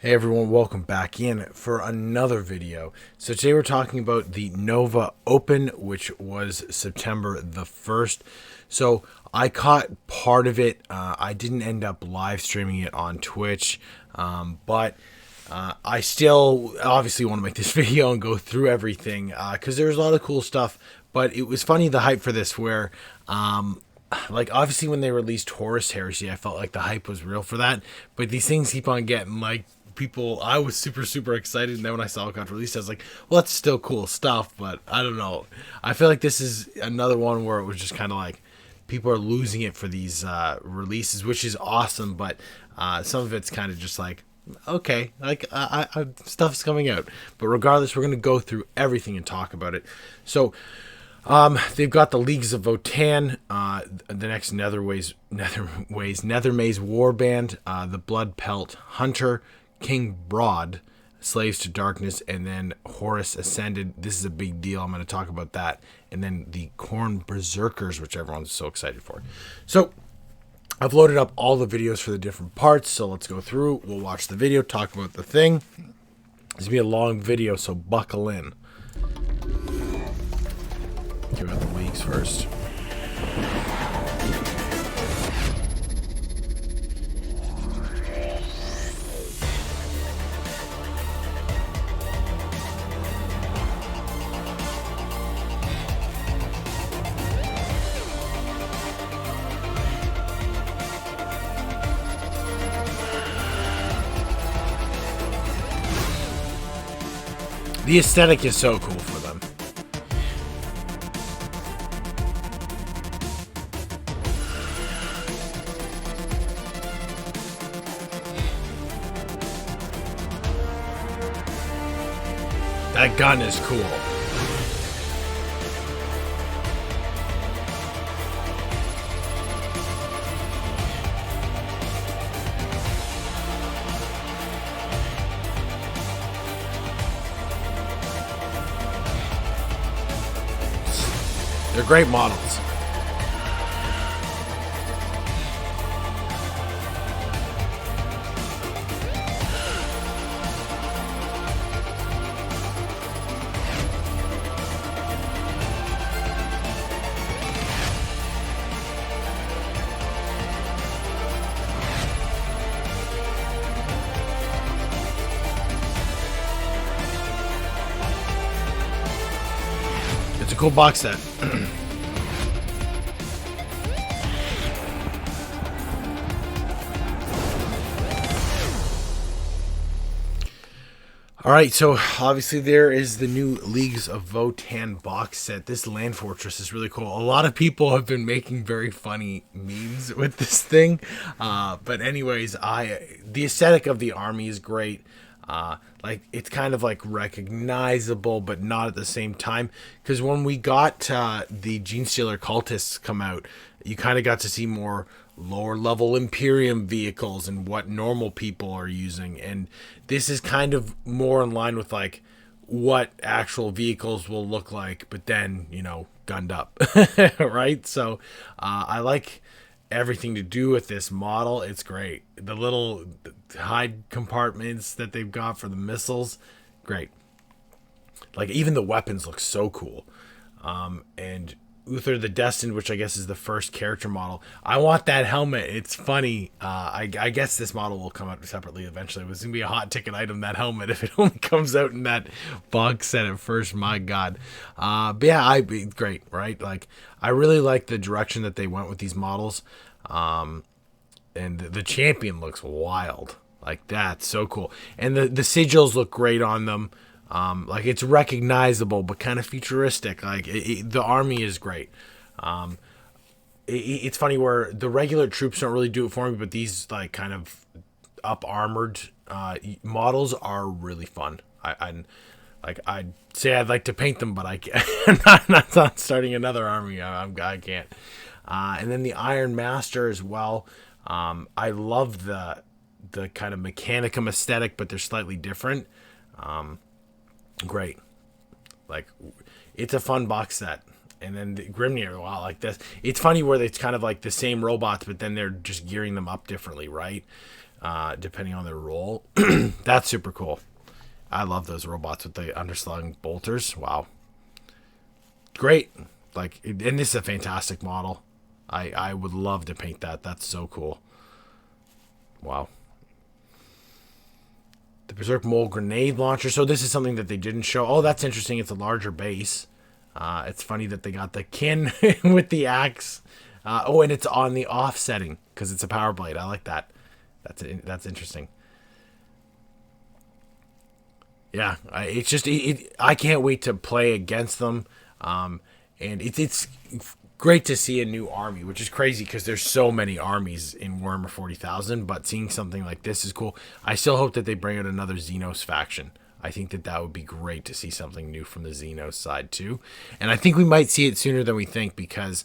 Hey everyone, welcome back in for another video. So today we're talking about the Nova Open, which was September the 1st. So I caught part of it. I didn't end up live streaming it on Twitch, but I still obviously want to make this video and go through everything because there's a lot of cool stuff. But it was funny, the hype for this, where like obviously when they released Horus Heresy, I felt like the hype was real for that. But these things keep on getting like people. I was super excited, and then when I saw it got released, I was like, well, that's still cool stuff, but I don't know. I feel like this is another one where it was just kind of like people are losing it for these releases, which is awesome, but some of it's kind of just like, okay, like stuff's coming out. But regardless, we're going to go through everything and talk about it. So they've got the Leagues of Votann, the next Nethermaze Warband, the Blood Pelt Hunter, King Broad, Slaves to Darkness, and then Horus Ascended. This is a big deal. I'm going to talk about that. And then the Khorne Berserkers, which everyone's so excited for. So I've loaded up all the videos for the different parts. So let's go through. We'll watch the video, talk about the thing. This will be a long video, so buckle in. Give out the leagues first. The aesthetic is so cool for them. That gun is cool. They're great models. It's a cool box set. Alright, so obviously there is the new Leagues of Votann box set. This Land Fortress is really cool. A lot of people have been making very funny memes with this thing. But anyways, the aesthetic of the army is great. Like it's kind of like recognizable, but not at the same time. Because when we got the Genestealer cultists come out, you kind of got to see more lower level Imperium vehicles and what normal people are using, and this is kind of more in line with like what actual vehicles will look like, but then gunned up. Right? So I like everything to do with this model. It's great. The little hide compartments that they've got for the missiles, great. Like even the weapons look so cool. And Uther the Destined, which I guess is the first character model. I want that helmet. It's funny. I guess this model will come out separately eventually. It was going to be a hot ticket item, that helmet, if it only comes out in that box set at first. My God. But yeah, great, right? Like, I really like the direction that they went with these models. And the champion looks wild. Like, that's so cool. And the sigils look great on them. Like it's recognizable, but kind of futuristic. Like the army is great. It's funny where the regular troops don't really do it for me, but these like kind of up armored models are really fun. I'd say I'd like to paint them, but I can't. I'm not starting another army. I can't. And then the Iron Master as well. I love the kind of Mechanicum aesthetic, but they're slightly different. Great. Like, it's a fun box set. And then the Grimnir, wow, like this. It's funny where it's kind of like the same robots, but then they're just gearing them up differently, right? depending on their role. That's super cool. I love those robots with the underslung bolters. Wow. Great. Like, and this is a fantastic model. I would love to paint that. That's so cool. Wow. The Berserk Mole grenade launcher. So this is something that they didn't show. Oh, that's interesting. It's a larger base. It's funny that they got the kin with the axe. Oh, and it's on the off setting because it's a power blade. I like that. That's interesting. Yeah, it's just I can't wait to play against them, and it's great to see a new army, which is crazy because there's so many armies in Warhammer 40,000. But seeing something like this is cool. I still hope that they bring out another Xenos faction. I think that would be great to see something new from the Xenos side too, and I think we might see it sooner than we think because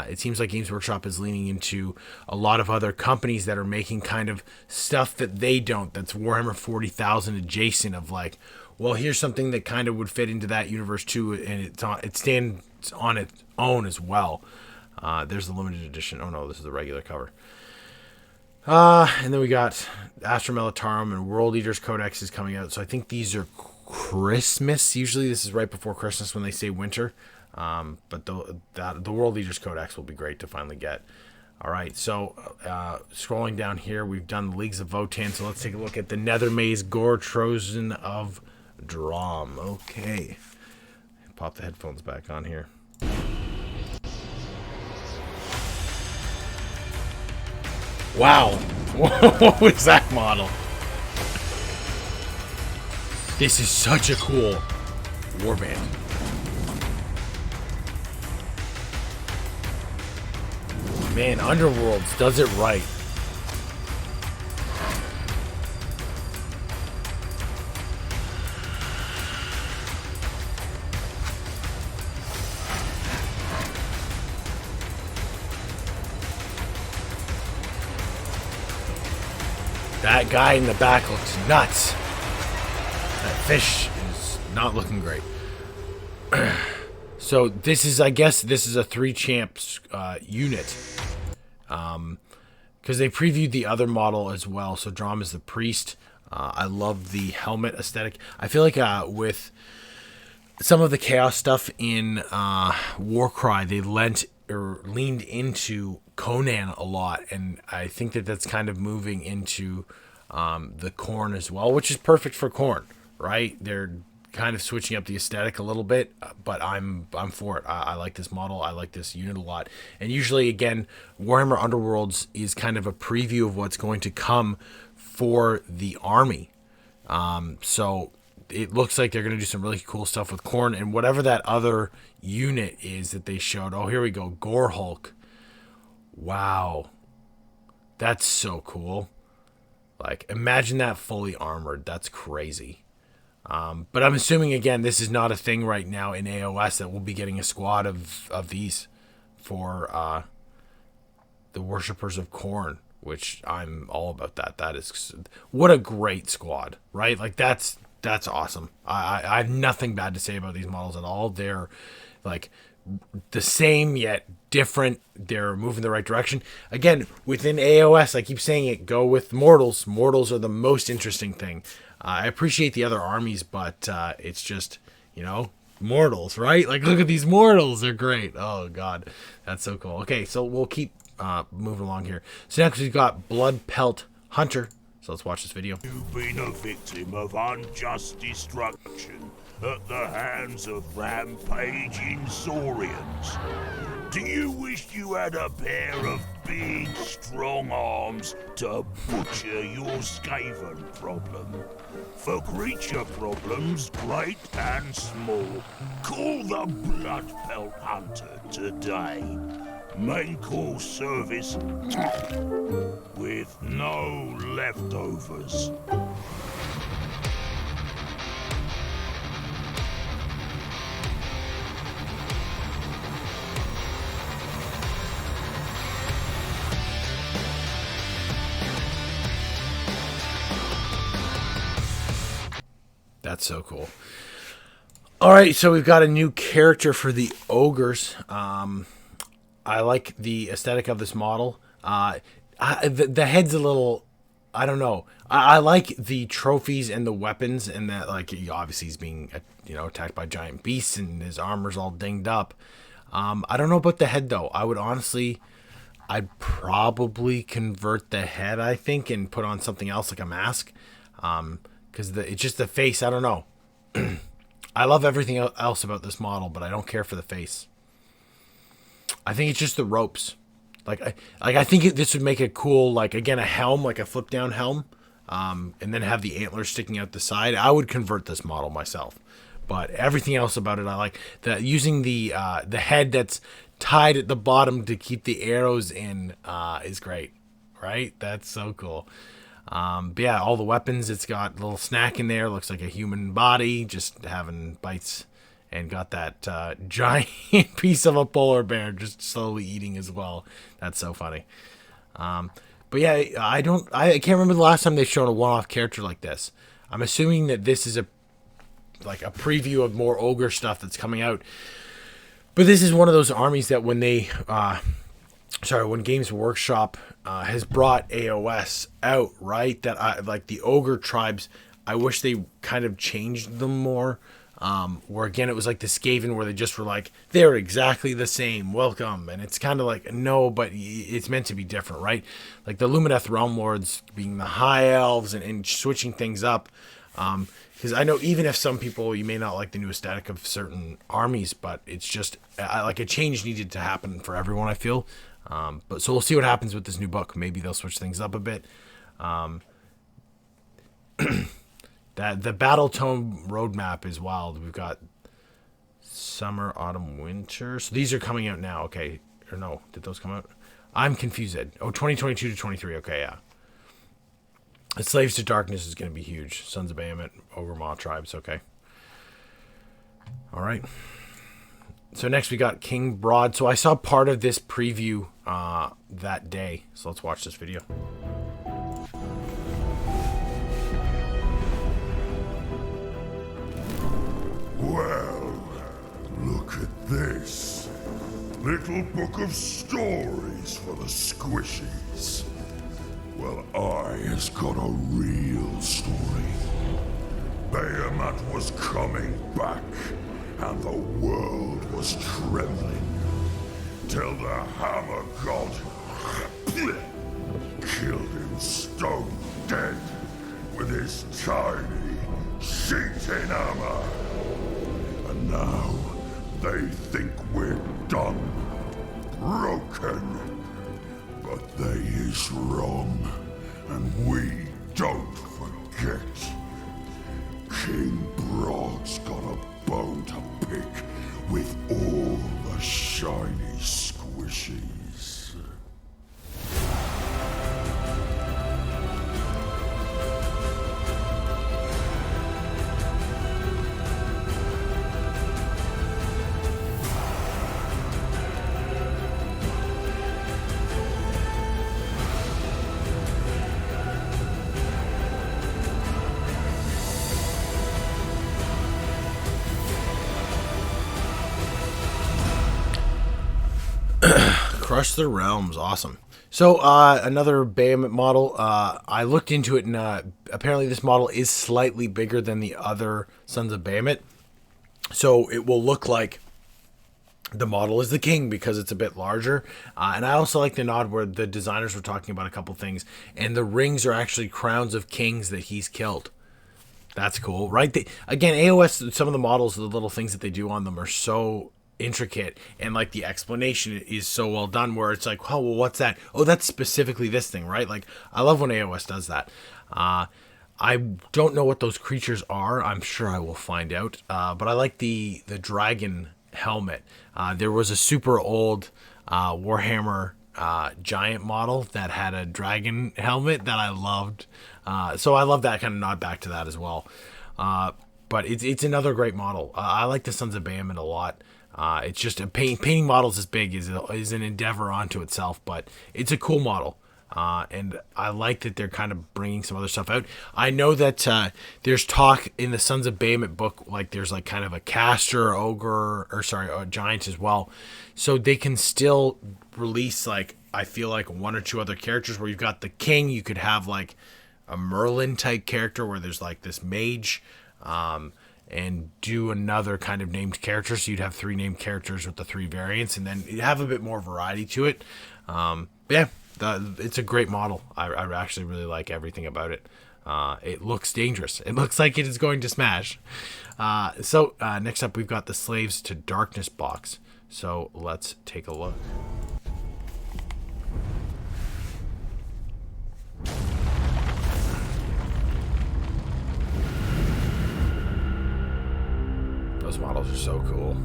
it seems like Games Workshop is leaning into a lot of other companies that are making kind of stuff that they don't. That's Warhammer 40,000 adjacent of like, well, here's something that kind of would fit into that universe too, and it stands on its own as well. There's the limited edition. Oh no, this is the regular cover. And then we got Astra Militarum and World Eaters Codex is coming out. So I think these are Christmas. Usually this is right before Christmas when they say winter. But the World Eaters Codex will be great to finally get. All right, so scrolling down here, we've done the Leagues of Votann. So let's take a look at the Nethermaze Gore Trojan of Drom. Okay. Pop the headphones back on here. Wow. What was that model? This is such a cool warband. Man, Underworlds does it right. That guy in the back looks nuts. That fish is not looking great. So this is, I guess, this is a 3 champs unit. Because they previewed the other model as well. So Drom is the priest. I love the helmet aesthetic. I feel like with some of the chaos stuff in Warcry, they leaned into Conan a lot, and I think that that's kind of moving into the Khorne as well, which is perfect for Khorne, right? They're kind of switching up the aesthetic a little bit, but I'm for it. I like this model. I like this unit a lot. And usually, again, Warhammer Underworlds is kind of a preview of what's going to come for the army. So it looks like they're going to do some really cool stuff with Khorne and whatever that other unit is that they showed. Oh, here we go. Gore Hulk. Wow. That's so cool. Like, imagine that fully armored. That's crazy. But I'm assuming, again, this is not a thing right now in AOS that we'll be getting a squad of these for the Worshippers of Khorne, which I'm all about that. That is, what a great squad, right? Like, that's awesome. I have nothing bad to say about these models at all. They're, like, the same yet different. They're moving the right direction. Again, within AOS, I keep saying it, go with Mortals. Mortals are the most interesting thing. I appreciate the other armies, but it's just, Mortals, right? Like, look at these Mortals. They're great. Oh, God. That's so cool. Okay, so we'll keep moving along here. So next we've got Blood Pelt Hunter. So let's watch this video. You've been a victim of unjust destruction at the hands of rampaging Saurians. Do you wish you had a pair of big, strong arms to butcher your Skaven problem? For creature problems, great and small, call the Bloodpelt Hunter today. Main course service with no leftovers. That's so cool. All right, so we've got a new character for the ogres. I like the aesthetic of this model. The head's a little I don't know. I like the trophies and the weapons, and that like obviously he's being attacked by giant beasts and his armor's all dinged up. I don't know about the head though. I'd probably convert the head, I think, and put on something else like a mask. Because it's just the face. I don't know. I love everything else about this model, but I don't care for the face. I think it's just the ropes. I think this would make a cool, like, again, a helm, like a flip down helm, and then have the antlers sticking out the side. I would convert this model myself, but everything else about it, I like. Using the head that's tied at the bottom to keep the arrows in is great, right? That's so cool. But yeah, all the weapons, it's got a little snack in there, looks like a human body, just having bites, and got that giant piece of a polar bear just slowly eating as well. That's so funny. But yeah, I can't remember the last time they've shown a one-off character like this. I'm assuming that this is a preview of more ogre stuff that's coming out. But this is one of those armies that when Games Workshop has brought AOS out, right? That I like the ogre tribes. I wish they kind of changed them more. Where again, it was like the Skaven, where they just were like, they're exactly the same, welcome. And it's kind of like, no, but it's meant to be different, right? Like the Lumineth Realm Lords being the High Elves and switching things up. Because I know even if some people, you may not like the new aesthetic of certain armies, but it's just like a change needed to happen for everyone, I feel. But so we'll see what happens with this new book. Maybe they'll switch things up a bit. That the battle tone roadmap is wild. We've got summer, autumn, winter. So these are coming out now. Okay. Or no, did those come out? I'm confused. 2022 to 23. Okay, yeah. The Slaves to Darkness is going to be huge. Sons of Bahamut, Ogre Maw tribes. Okay. All right. So next we got King Broad. So I saw part of this preview that day. So let's watch this video. Well, look at this. Little book of stories for the squishies. Well, I has got a real story. Bahamut was coming back, and the world was trembling, till the Hammer God killed him stone dead with his tiny, sheeting hammer. And now they think we're done, broken. But they is wrong, and we don't forget. King Broad's got a bone to pick with all the shiny squishies. Crush the Realms, awesome. So another Bahamut model. I looked into it, and apparently this model is slightly bigger than the other Sons of Bahamut. So it will look like the model is the king because it's a bit larger. And I also like the nod where the designers were talking about a couple things, and the rings are actually crowns of kings that he's killed. That's cool, right? Again, AOS, some of the models, the little things that they do on them are so intricate, and like the explanation is so well done, where it's like, oh, well, what's that? Oh, that's specifically this thing, right? Like, I love when AOS does that. I don't know what those creatures are. I'm sure I will find out. But I like the dragon helmet. There was a super old Warhammer giant model that had a dragon helmet that I loved. So I love that kind of nod back to that as well. But it's another great model. I like the Sons of Bahamut a lot. It's just painting models this big is an endeavor onto itself, but it's a cool model. And I like that they're kind of bringing some other stuff out. I know that there's talk in the Sons of Bahamut book, like there's like kind of a caster, a giant as well. So they can still release, like, I feel like one or two other characters where you've got the king. You could have like a Merlin type character where there's like this mage, and do another kind of named character. So you'd have 3 named characters with the 3 variants, and then you have a bit more variety to it. Yeah, it's a great model. I actually really like everything about it. It looks dangerous. It looks like it is going to smash. So next up, we've got the Slaves to Darkness box. So let's take a look. Those models are so cool.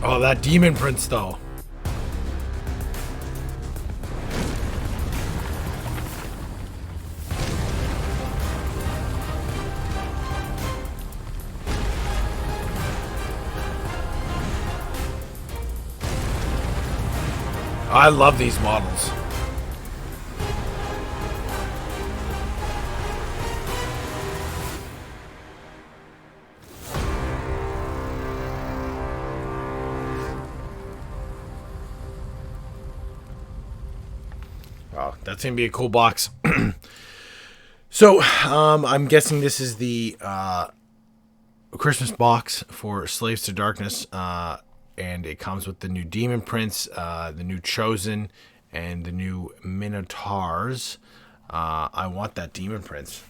Oh, that Demon Prince, though. I love these models. Wow, that's gonna be a cool box. So, I'm guessing this is the Christmas box for Slaves to Darkness, and it comes with the new Demon Prince, the new Chosen, and the new Minotaurs. I want that Demon Prince.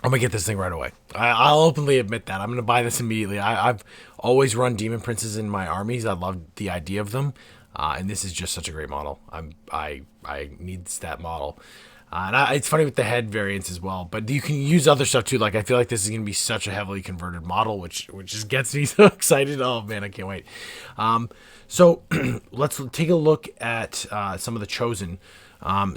I'm gonna get this thing right away. I'll openly admit that I'm gonna buy this immediately. I've always run Demon Princes in my armies. I love the idea of them, and this is just such a great model. I need that model. It's funny with the head variants as well, but you can use other stuff too. Like I feel like this is gonna be such a heavily converted model, which just gets me so excited. Oh man, I can't wait. So let's take a look at some of the Chosen.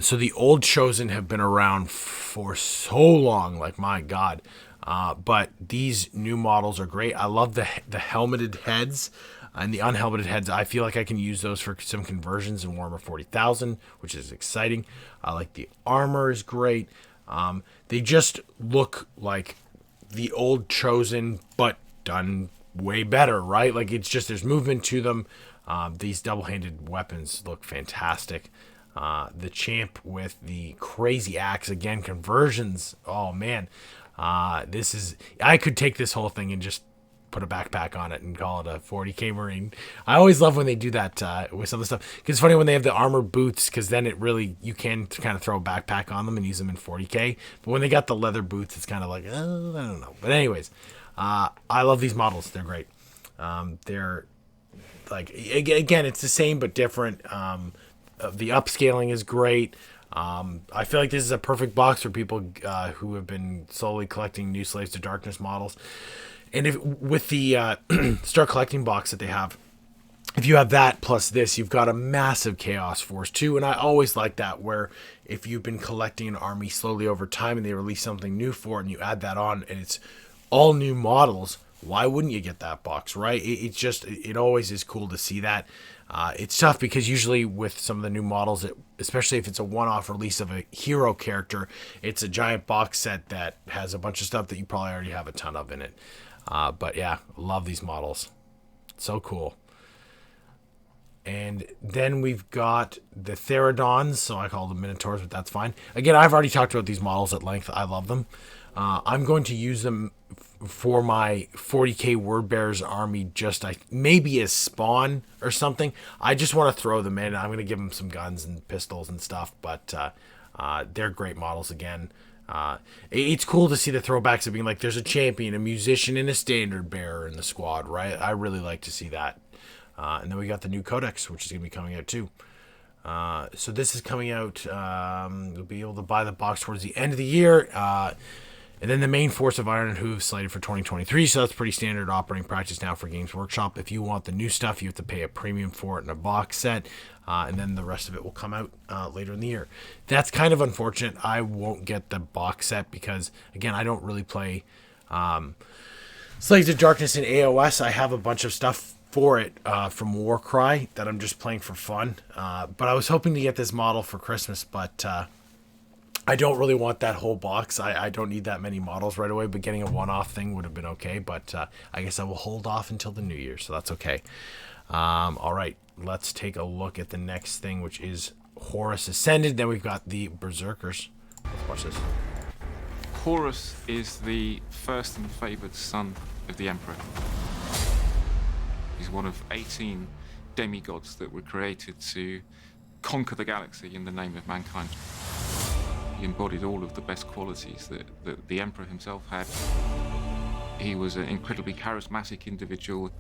So the old Chosen have been around for so long, like my God. But these new models are great. I love the helmeted heads and the unhelmeted heads. I feel like I can use those for some conversions in Warhammer 40,000, which is exciting. I like the armor is great. They just look like the old Chosen, but done way better, right? Like it's just, there's movement to them. These double-handed weapons look fantastic. The champ with the crazy axe, again, conversions. Oh man, this is, I could take this whole thing and just put a backpack on it and call it a 40k Marine. I always love when they do that with some of the stuff, because it's funny when they have the armored boots, because then it really, you can kind of throw a backpack on them and use them in 40k, but when they got the leather boots, it's kind of like, oh, I don't know. But anyways, I love these models. They're great. They're like, again, it's the same but different. The upscaling is great. I feel like this is a perfect box for people who have been slowly collecting new Slaves to Darkness models. And if with the Start Collecting box that they have, if you have that plus this, you've got a massive Chaos Force too. And I always like that, where if you've been collecting an army slowly over time and they release something new for it and you add that on and it's all new models, why wouldn't you get that box, right? It always is cool to see that. It's tough because usually with some of the new models, especially if it's a one-off release of a hero character, it's a giant box set that has a bunch of stuff that you probably already have a ton of in it. But yeah, love these models. So cool. And then we've got the Theridons, so I call them Minotaurs, but that's fine. Again, I've already talked about these models at length. I love them. I'm going to use them for my 40k Wordbearers army, just maybe as spawn or something. I just want to throw them in. I'm going to give them some guns and pistols and stuff, but they're great models again. It's cool to see the throwbacks of being like, there's a champion, a musician, and a standard bearer in the squad, right? I really like to see that. And then we got the new Codex, which is going to be coming out too. So this is coming out. You'll be able to buy the box towards the end of the year. And then the main Force of Iron and Hooves slated for 2023. So that's pretty standard operating practice now for Games Workshop. If you want the new stuff, you have to pay a premium for it in a box set. And then the rest of it will come out later in the year. That's kind of unfortunate. I won't get the box set because, again, I don't really play Slaves of Darkness in AOS. I have a bunch of stuff for it from Warcry that I'm just playing for fun. But I was hoping to get this model for Christmas, but I don't really want that whole box. I don't need that many models right away, but getting a one-off thing would have been okay. But I guess I will hold off until the new year, so that's okay. All right, let's take a look at the next thing, which is Horus Ascended. Then we've got the Berserkers. Let's watch this. Horus is the first and favoured son of the Emperor. He's one of 18 demigods that were created to conquer the galaxy in the name of mankind. He embodied all of the best qualities that the Emperor himself had. He was an incredibly charismatic individual.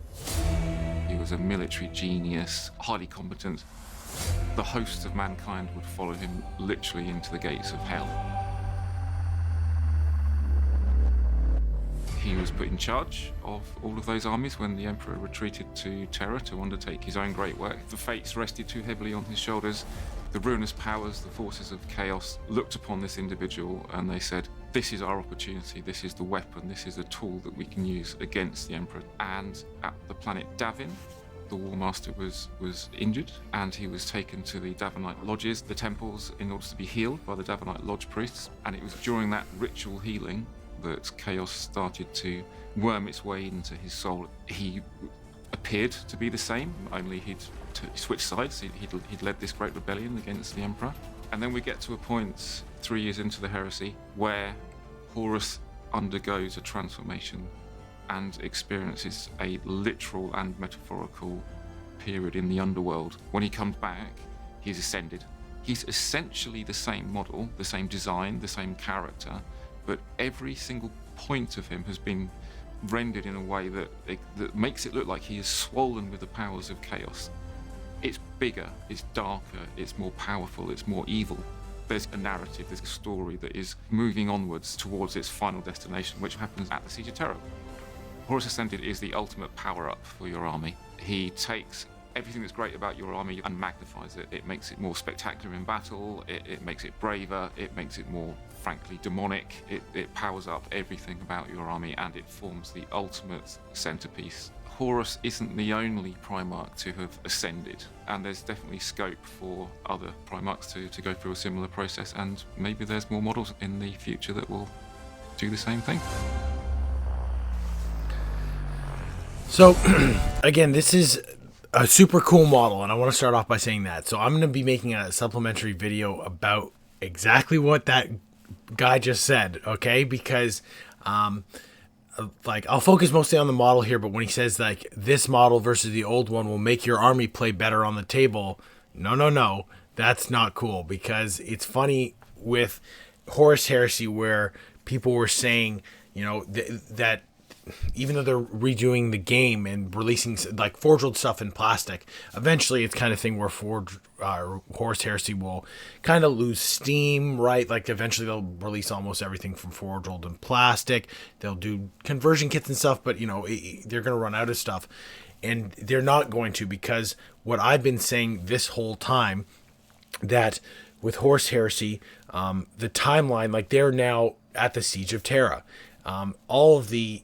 He was a military genius, highly competent. The hosts of mankind would follow him literally into the gates of hell. He was put in charge of all of those armies when the Emperor retreated to Terra to undertake his own great work. The fates rested too heavily on his shoulders. The ruinous powers, the forces of chaos, looked upon this individual and they said, this is our opportunity, this is the weapon, this is the tool that we can use against the Emperor. And at the planet Davin, the War Master was injured and he was taken to the Davinite lodges, the temples, in order to be healed by the Davinite lodge priests. And it was during that ritual healing that chaos started to worm its way into his soul. He appeared to be the same, only he'd switched sides. He'd led this great rebellion against the Emperor. And then we get to a point 3 years into the heresy where Horus undergoes a transformation and experiences a literal and metaphorical period in the underworld. When he comes back, he's ascended. He's essentially the same model, the same design, the same character, but every single point of him has been rendered in a way that makes it look like he is swollen with the powers of chaos. It's bigger, it's darker, it's more powerful, it's more evil. There's a narrative, there's a story that is moving onwards towards its final destination, which happens at the Siege of Terra. Horus Ascended is the ultimate power-up for your army. He takes everything that's great about your army and magnifies it. It makes it more spectacular in battle, it makes it braver, it makes it more, frankly, demonic. It powers up everything about your army and it forms the ultimate centerpiece. Horus isn't the only Primarch to have ascended, and there's definitely scope for other Primarchs to go through a similar process, and maybe there's more models in the future that will do the same thing. So, again, this is a super cool model, and I want to start off by saying that. So I'm going to be making a supplementary video about exactly what that guy just said, okay? Because, I'll focus mostly on the model here, but when he says, like, this model versus the old one will make your army play better on the table, no, that's not cool, because it's funny with Horus Heresy where people were saying, you know, that even though they're redoing the game and releasing like forged stuff in plastic, eventually it's kind of thing where Horus Heresy will kind of lose steam, right? Like eventually they'll release almost everything from forged in plastic. They'll do conversion kits and stuff, but you know, they're going to run out of stuff, and they're not going to, because what I've been saying this whole time, that with Horus Heresy, the timeline, like they're now at the Siege of Terra. All of the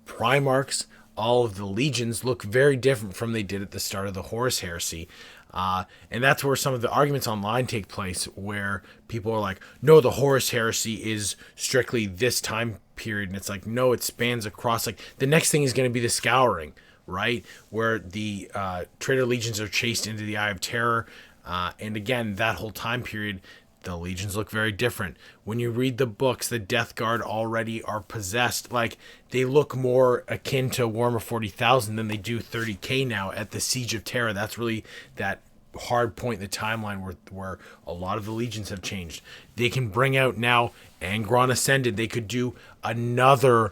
Primarchs, all of the legions look very different from they did at the start of the Horus Heresy. And that's where some of the arguments online take place, where people are like, no, the Horus Heresy is strictly this time period. And it's like, no, it spans across. Like the next thing is going to be the Scouring, right? Where the traitor legions are chased into the Eye of Terror. And again, that whole time period, the legions look very different. When you read the books, the Death Guard already are possessed. Like, they look more akin to Warhammer 40,000 than they do 30k now at the Siege of Terra. That's really that hard point in the timeline where a lot of the legions have changed. They can bring out now Angron Ascended. They could do another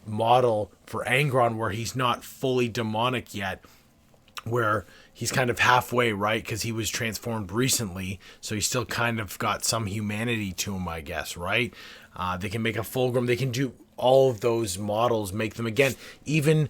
model for Angron where he's not fully demonic yet, where he's kind of halfway, right? Because he was transformed recently, so he's still kind of got some humanity to him, I guess, right? They can make a Fulgrim. They can do all of those models, make them again. Even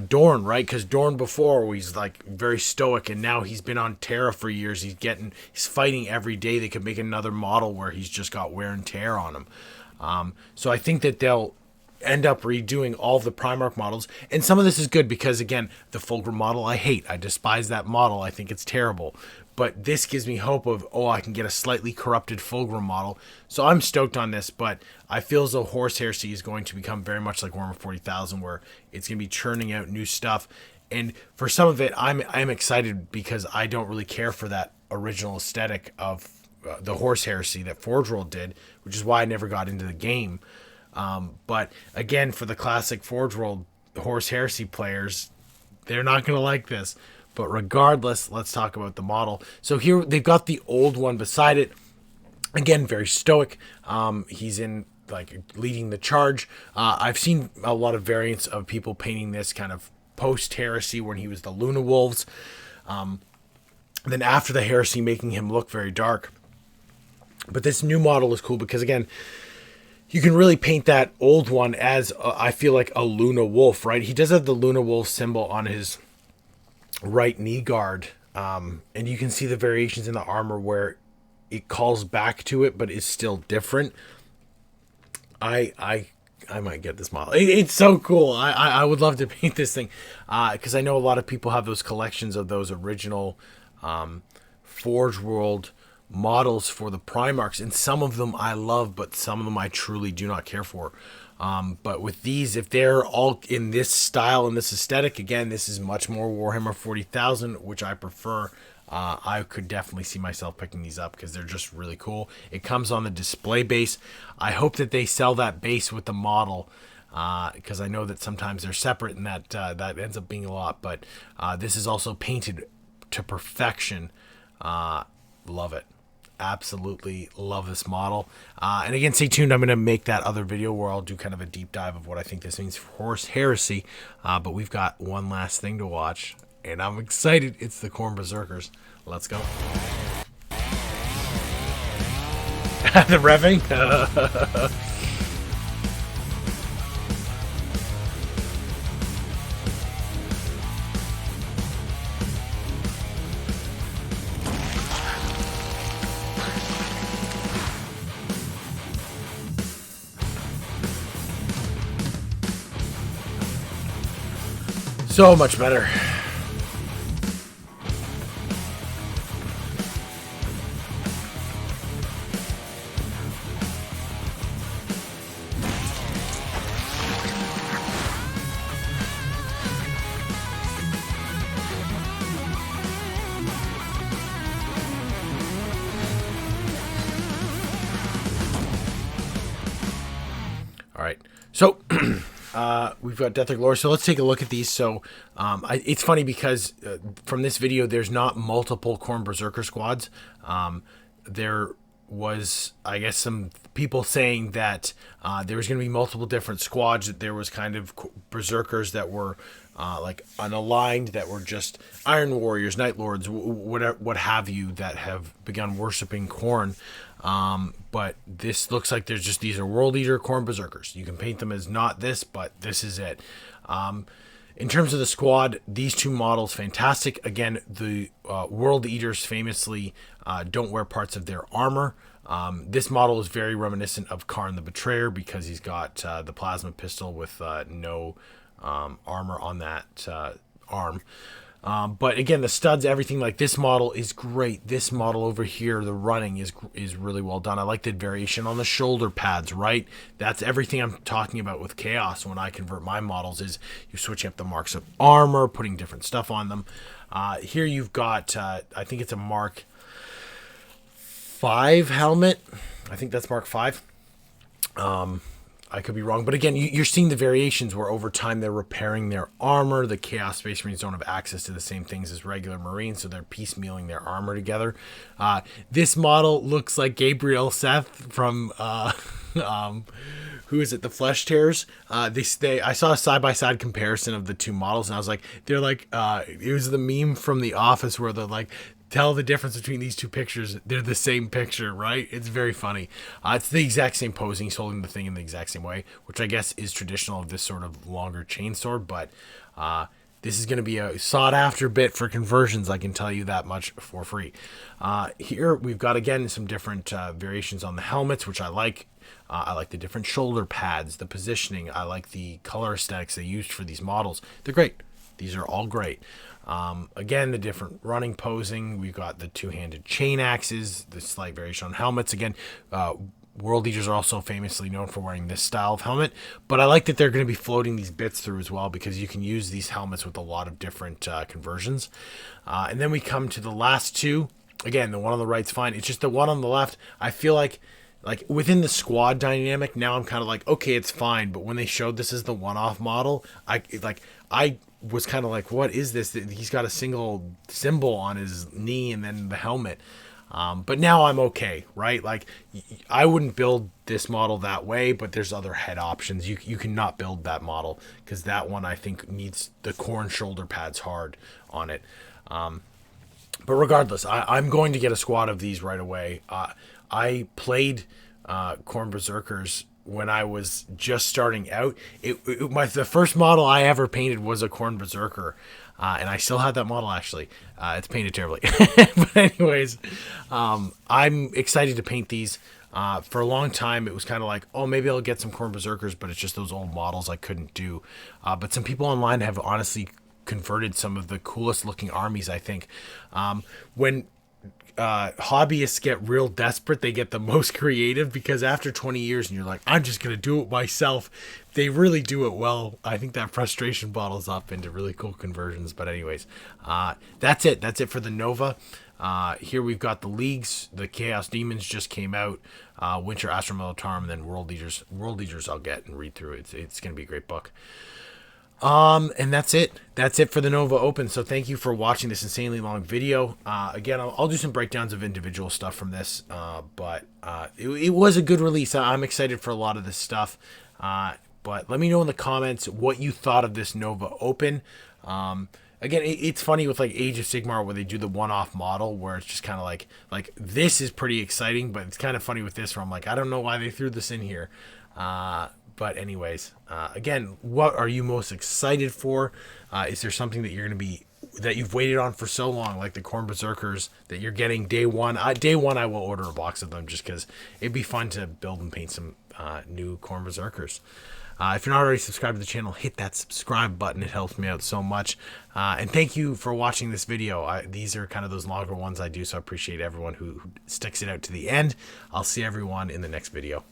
Dorn, right? Because Dorn before, he's like very stoic, and now he's been on Terra for years. He's fighting every day. They could make another model where he's just got wear and tear on him. So I think that they'll end up redoing all of the Primarch models, and some of this is good because, again, the Fulgrim model I hate. I despise that model. I think it's terrible. but this gives me hope of, oh, I can get a slightly corrupted Fulgrim model. So I'm stoked on this, but I feel as though Horus Heresy is going to become very much like Warhammer 40,000, where it's going to be churning out new stuff. And for some of it, I'm excited because I don't really care for that original aesthetic of the Horus Heresy that Forge World did, which is why I never got into the game. But again, for the classic Forge World Horus Heresy players, they're not going to like this. But regardless, let's talk about the model. So here they've got the old one beside it. Again, very stoic. He's in like leading the charge. I've seen a lot of variants of people painting this kind of post-Heresy when he was the Luna Wolves. Then after the Heresy, making him look very dark. But this new model is cool because, again, you can really paint that old one as, I feel like, a Luna Wolf, right? He does have the Luna Wolf symbol on his right knee guard. And you can see the variations in the armor where it calls back to it, but is still different. I might get this model. It's so cool. I would love to paint this thing because I know a lot of people have those collections of those original Forge World models for the Primarchs, and some of them I love, but some of them I truly do not care for. But with these, if they're all in this style and this aesthetic, again, this is much more Warhammer 40,000, which I prefer. I could definitely see myself picking these up because they're just really cool. It comes on the display base. I hope that they sell that base with the model because I know that sometimes they're separate and that ends up being a lot. But this is also painted to perfection. Love it. Absolutely love this model. And again, stay tuned. I'm going to make that other video where I'll do kind of a deep dive of what I think this means for Horus Heresy. But we've got one last thing to watch, and I'm excited. It's the Khorne Berserkers. Let's go. The revving? So much better. All right. So we've got Death of Glory. So let's take a look at these. So it's funny because from this video, there's not multiple Khorne Berserker squads. There was, I guess, some people saying that there was going to be multiple different squads, that there was kind of Berserkers that were like unaligned, that were just Iron Warriors, Night Lords, what have you, that have begun worshiping Khorne. But this looks like there's just, these are World Eater Khorne Berserkers. You can paint them as not this, but this is it. In terms of the squad, these two models, fantastic. Again, the World Eaters famously don't wear parts of their armor. This model is very reminiscent of Karn the Betrayer because he's got the plasma pistol with no armor on that arm. But again, the studs, everything, like this model is great. This model over here, the running is really well done. I like the variation on the shoulder pads, right? That's everything I'm talking about with Chaos when I convert my models, is you switching up the marks of armor, putting different stuff on them. Here you've got, I think it's a Mark 5 helmet. I think that's Mark 5. I could be wrong, but again, you're seeing the variations where over time they're repairing their armor. The Chaos Space Marines don't have access to the same things as regular Marines, so they're piecemealing their armor together. This model looks like Gabriel Seth from who is it? The Flesh Tears. I saw a side-by-side comparison of the two models, and I was like, they're like, it was the meme from The Office where they're like, tell the difference between these two pictures. They're the same picture, right? It's very funny. It's the exact same posing. He's holding the thing in the exact same way, which I guess is traditional of this sort of longer chainsword, but this is going to be a sought-after bit for conversions, I can tell you that much for free. Here we've got, again, some different variations on the helmets, which I like. I like the different shoulder pads, the positioning. I like the color aesthetics they used for these models. They're great. These are all great. Again, the different running posing. We've got the two-handed chain axes, the slight variation on helmets. Again, World Eaters are also famously known for wearing this style of helmet, but I like that they're going to be floating these bits through as well, because you can use these helmets with a lot of different conversions. And then we come to the last two. Again, the one on the right's fine. It's just the one on the left, I feel like within the squad dynamic, now I'm kind of like, okay, it's fine. But when they showed this as the one-off model, I was kind of like, what is this? He's got a single symbol on his knee and then the helmet. But now I'm okay, right? Like, I wouldn't build this model that way, but there's other head options. You cannot build that model, because that one, I think, needs the Khorne shoulder pads hard on it. But regardless, I'm going to get a squad of these right away. I played Khorne Berserkers when I was just starting out. The first model I ever painted was a Khorne Berserker. And I still have that model, actually. It's painted terribly. But anyways, I'm excited to paint these. For a long time, it was kind of like, oh, maybe I'll get some Khorne Berserkers, but it's just those old models I couldn't do. But some people online have honestly converted some of the coolest looking armies, I think. When hobbyists get real desperate, they get the most creative, because after 20 years and you're like, I'm just gonna do it myself, they really do it well. I think that frustration bottles up into really cool conversions. But anyways, that's it for the Nova. Here we've got the leagues. The Chaos Demons just came out. Winter Astra Militarum, and then World Eaters I'll get and read through. It's gonna be a great book. And that's it for the Nova Open. So thank you for watching this insanely long video. Again, I'll do some breakdowns of individual stuff from this, but it was a good release. I'm excited for a lot of this stuff. But let me know in the comments what you thought of this Nova Open. Again, it's funny with like Age of Sigmar, where they do the one-off model, where it's just kind of like this is pretty exciting, but it's kind of funny with this, where I'm like, I don't know why they threw this in here. But anyways, again, what are you most excited for? Is there something that that you've waited on for so long, like the Khorne Berserkers, that you're getting day one? Day one, I will order a box of them, just because it'd be fun to build and paint some new Khorne Berserkers. If you're not already subscribed to the channel, hit that subscribe button. It helps me out so much. And thank you for watching this video. These are kind of those longer ones I do, so I appreciate everyone who sticks it out to the end. I'll see everyone in the next video.